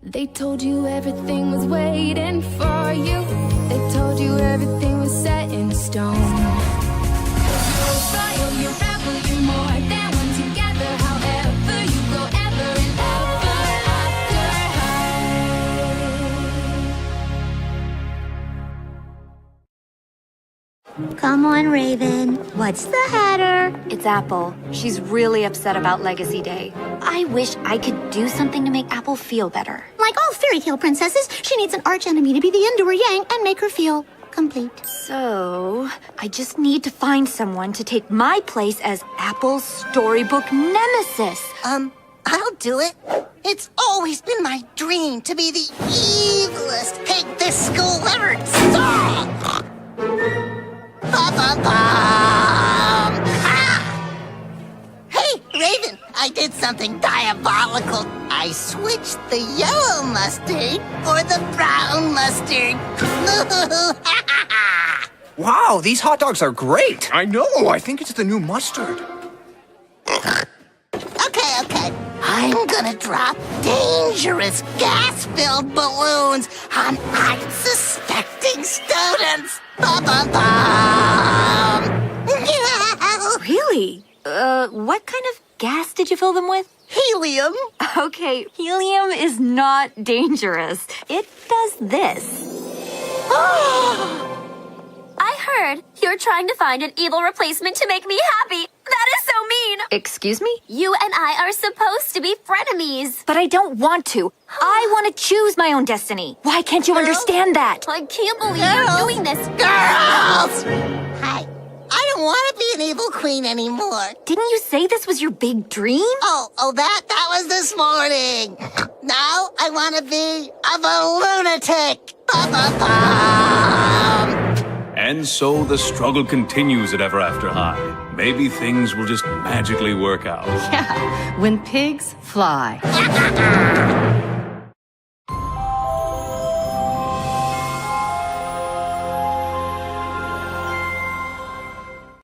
They told you everything was waiting for you. They told you everything was set in stone. You're a royal, you're rebel, you're more than one together. However you go ever and ever after her. Come on, Raven. What's the hatter? It's Apple. She's really upset about Legacy Day. I wish I could do something to make Apple feel better. Like all fairy tale princesses, she needs an archenemy to be the end to her yang and make her feel complete. So, I just need to find someone to take my place as Apple's storybook nemesis. I'll do it. It's always been my dream to be the evilest pig this school ever saw. Ba-ba-bum! Ah! Hey, Raven, I did something diabolical. I switched the yellow mustard for the brown mustard. Wow, these hot dogs are great. I know. I think it's the new mustard. Okay. I'm gonna drop dangerous gas-filled balloons on unsuspecting students. Ba-ba-bum! Really? What kind of gas did you fill them with? Helium. Okay, helium is not dangerous. It does this. I heard you're trying to find an evil replacement to make me happy. That is so mean. Excuse me? You and I are supposed to be frenemies. But I don't want to. I want to choose my own destiny. Why can't you understand that? I can't believe you're doing this. Girls! Hi. I don't want to be an evil queen anymore. Didn't you say this was your big dream? Oh, that was this morning. Now I want to be a lunatic. Ba-ba-bum! And so the struggle continues at Ever After High. Maybe things will just magically work out. Yeah, when pigs fly.